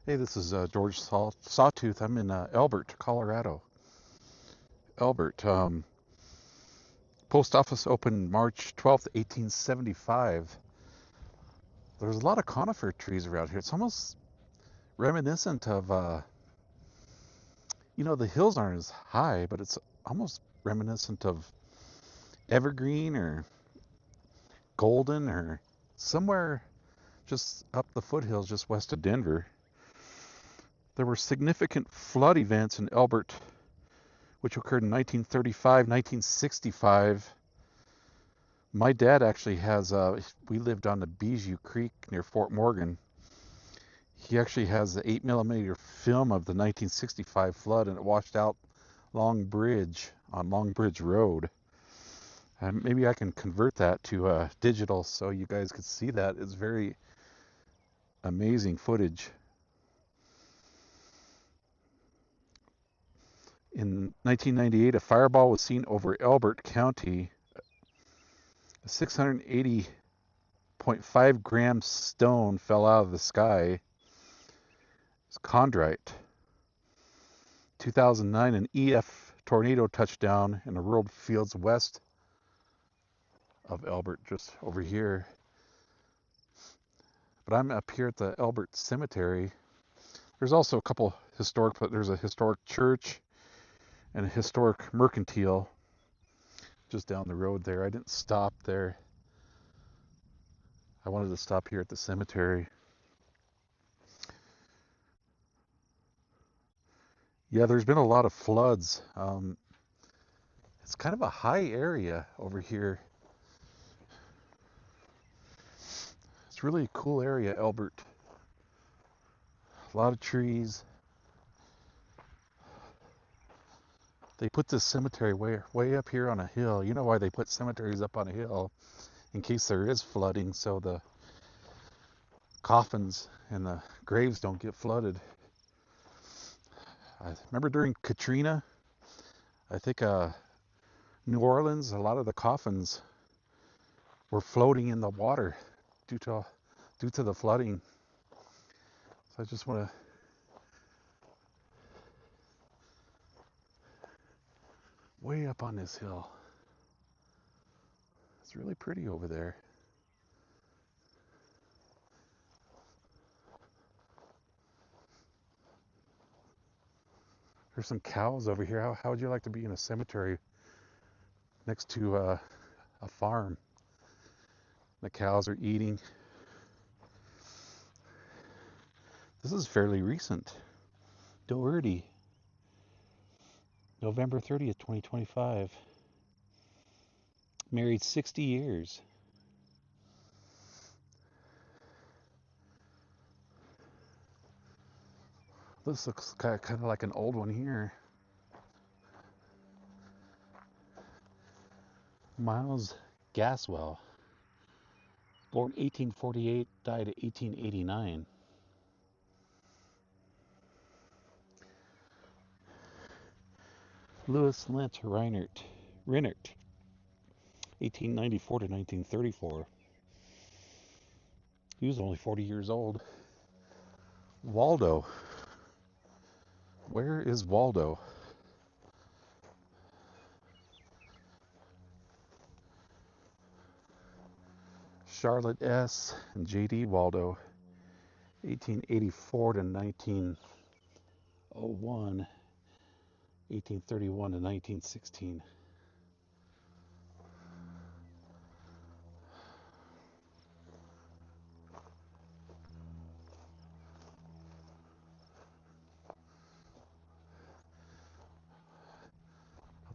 Hey, this is George Sawtooth. I'm in Elbert, Colorado. Elbert. Post office opened March 12th, 1875. There's a lot of conifer trees around here. It's almost reminiscent of, the hills aren't as high, but it's almost reminiscent of evergreen or golden or somewhere just up the foothills just west of Denver. There were significant flood events in Elbert, which occurred in 1935, 1965. My dad actually has, we lived on the Bijou Creek near Fort Morgan. He actually has the 8 millimeter film of the 1965 flood, and it washed out Long Bridge on Long Bridge Road. And maybe I can convert that to digital so you guys could see that. It's very amazing footage. In 1998, a fireball was seen over Elbert County. A 680.5 gram stone fell out of the sky. It's chondrite. 2009, an EF tornado touched down in the rural fields west of Elbert, just over here. But I'm up here at the Elbert Cemetery. There's also a couple historic, but there's a historic church and a historic mercantile just down the road there. I didn't stop there. I wanted to stop here at the cemetery. Yeah, there's been a lot of floods. It's kind of a high area over here. It's really a cool area, Elbert. A lot of trees. They put this cemetery way up here on a hill. You know why they put cemeteries up on a hill? In case there is flooding, so the coffins and the graves don't get flooded. I remember during Katrina, I think New Orleans, a lot of the coffins were floating in the water due to due to the flooding. So I just want to way up on this hill. It's really pretty over there. There's some cows over here. How would you like to be in a cemetery next to a farm? The cows are eating. This is fairly recent. Doherty, November 30th, 2025. Married 60 years. This looks kind of like an old one here. Miles Gaswell, born 1848, died 1889. Louis Lent Reinert, 1894 to 1934. He was only 40 years old. Waldo. Where is Waldo? Charlotte S. and J.D. Waldo, 1884 to 1901, 1831 to 1916.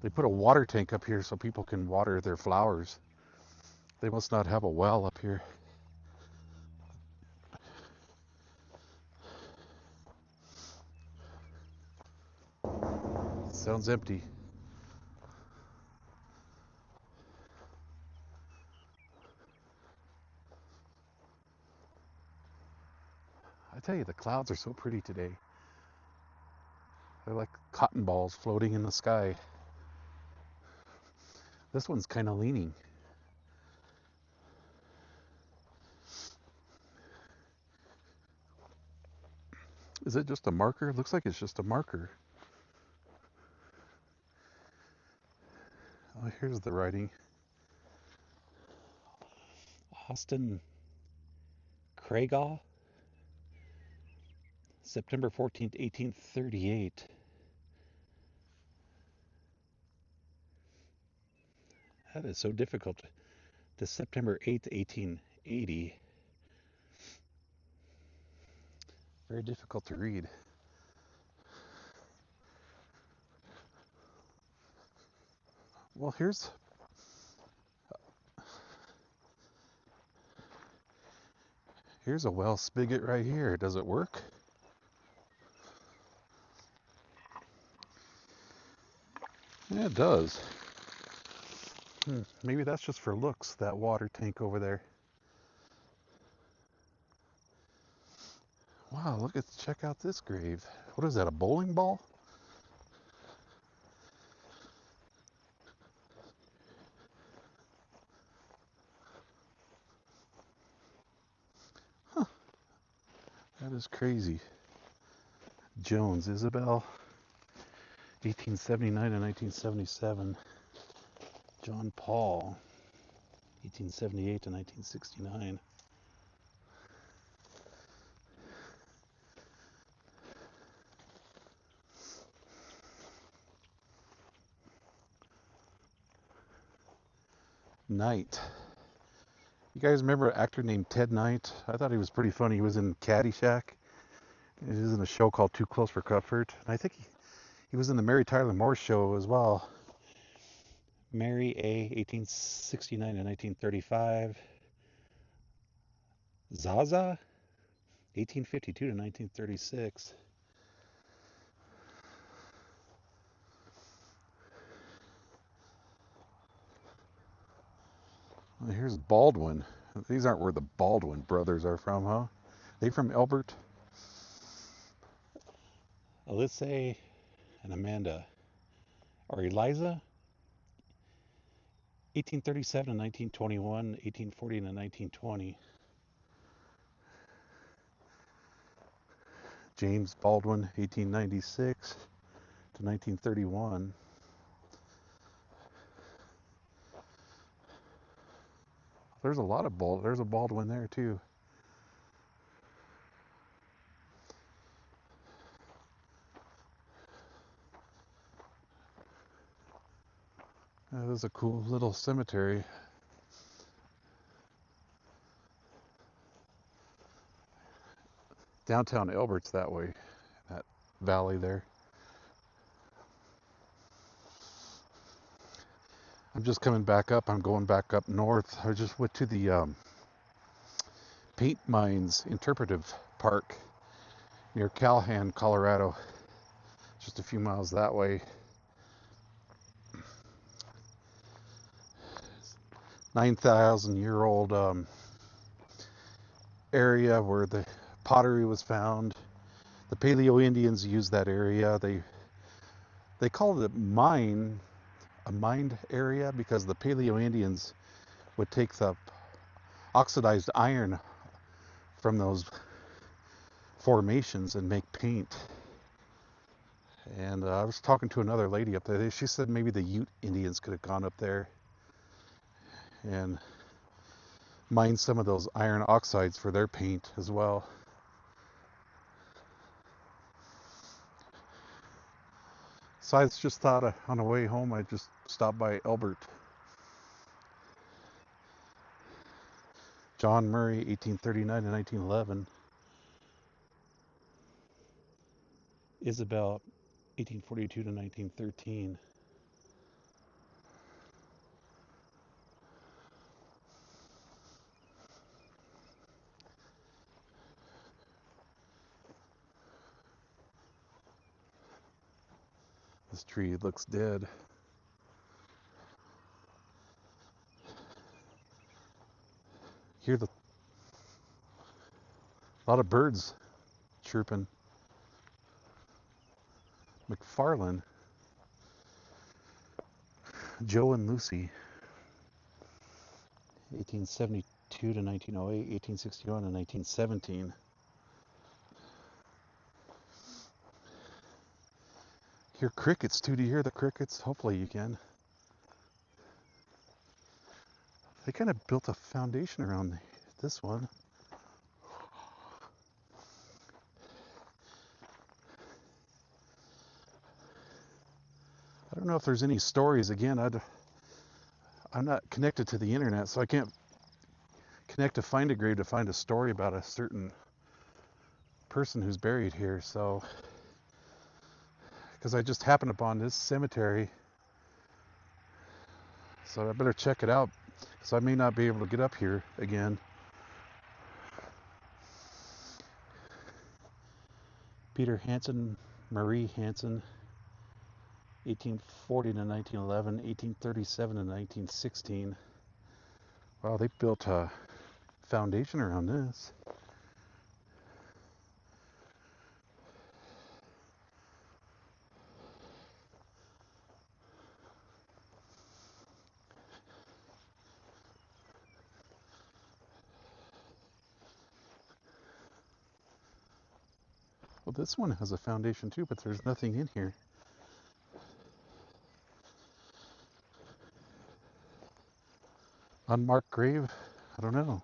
They put a water tank up here so people can water their flowers. They must not have a well up here. It sounds empty. I tell you, the clouds are so pretty today. They're like cotton balls floating in the sky. This one's kind of leaning. Is it just a marker? It looks like it's just a marker. Oh, here's the writing. Austin Craigaw, September 14th, 1838. That is so difficult. To September 8th, 1880. Very difficult to read. Well, here's a well spigot right here. Does it work? Yeah, it does. Maybe that's just for looks, that water tank over there. Wow, check out this grave. What is that, a bowling ball? Huh, that is crazy. Jones, Isabel, 1879 to 1977. John Paul, 1878 to 1969. Knight. You guys remember an actor named Ted Knight? I thought he was pretty funny. He was in Caddyshack. He was in a show called Too Close for Comfort. And I think he was in the Mary Tyler Moore Show as well. Mary A., 1869 to 1935. Zaza, 1852 to 1936. Well, here's Baldwin. These aren't where the Baldwin brothers are from, huh? They from Elbert? Alyssa and Amanda. Or Eliza? 1837 to 1921, 1840 to 1920. James Baldwin, 1896 to 1931. There's a lot of There's a Baldwin there too. That is a cool little cemetery. Downtown Elbert's that way, that valley there. I'm just coming back up. I'm going back up north. I just went to the Paint Mines Interpretive Park near Calhan, Colorado. Just a few miles that way. 9,000-year-old area where the pottery was found. The Paleo Indians used that area. They called it a mined area because the Paleo Indians would take the oxidized iron from those formations and make paint. And I was talking to another lady up there. She said maybe the Ute Indians could have gone up there and mined some of those iron oxides for their paint as well. So I just thought on the way home I'd just stop by Elbert. John Murray, 1839 to 1911. Isabel, 1842 to 1913. This tree looks dead. Hear a lot of birds chirping. McFarlane, Joe and Lucy, 1872 to 1908, 1861 to 1917. Hear crickets too. Do you hear the crickets? Hopefully you can. They kind of built a foundation around this one. I don't know if there's any stories. Again, I'm not connected to the internet, so I can't connect to Find a Grave to find a story about a certain person who's buried here. So, because I just happened upon this cemetery, so I better check it out, because I may not be able to get up here again. Peter Hansen, Marie Hansen, 1840 to 1911, 1837 to 1916. Wow, they built a foundation around this. Well, this one has a foundation too, but there's nothing in here. Unmarked grave? I don't know.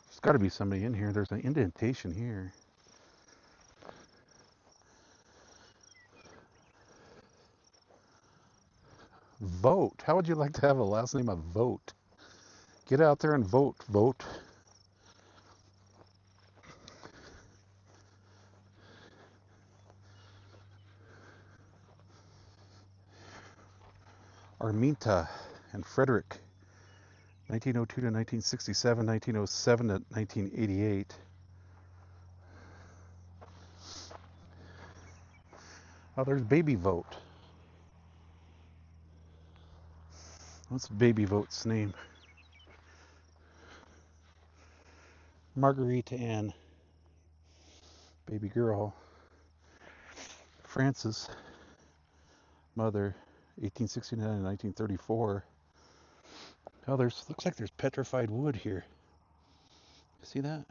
There's got to be somebody in here. There's an indentation here. Vote. How would you like to have a last name of Vote? Get out there and vote. Vote. Arminta and Frederick, 1902 to 1967, 1907 to 1988. Oh, there's Baby Vote. What's Baby Vote's name? Marguerite Ann, baby girl. Frances, mother, 1869 and 1934. Oh, looks like there's petrified wood here. See that?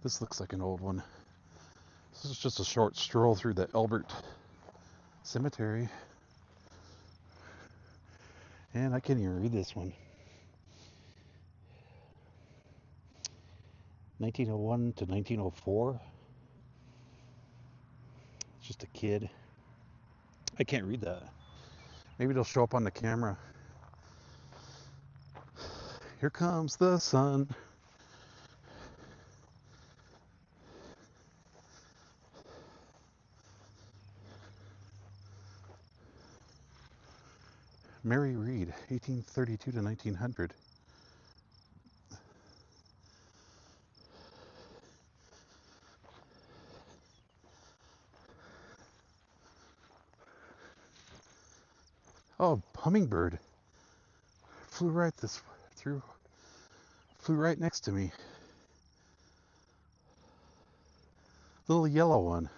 This looks like an old one. This is just a short stroll through the Elbert Cemetery. And I can't even read this one. 1901 to 1904. Just a kid. I can't read that. Maybe it'll show up on the camera. Here comes the sun. Mary Read, 1832 to 1900. Oh, hummingbird. Flew right next to me. Little yellow one.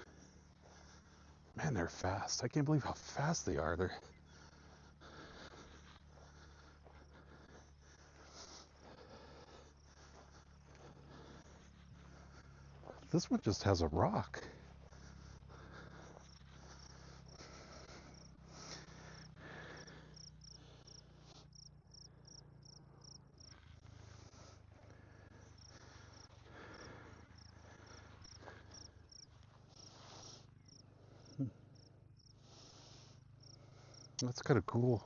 Man, they're fast. I can't believe how fast they are. This one just has a rock. That's kind of cool.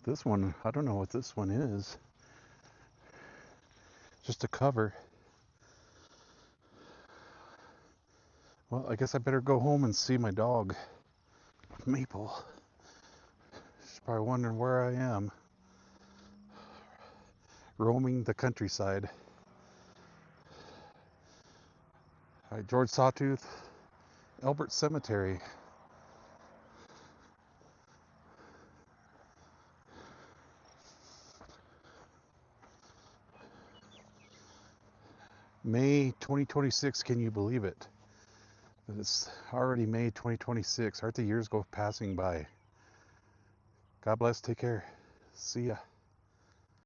This one, I don't know what this one is. Just a cover. Well, I guess I better go home and see my dog, Maple. She's probably wondering where I am. Roaming the countryside. All right, George Sawtooth, Elbert Cemetery. May 2026, can you believe it? That it's already May 2026. Aren't the years go passing by? God bless, take care. See ya.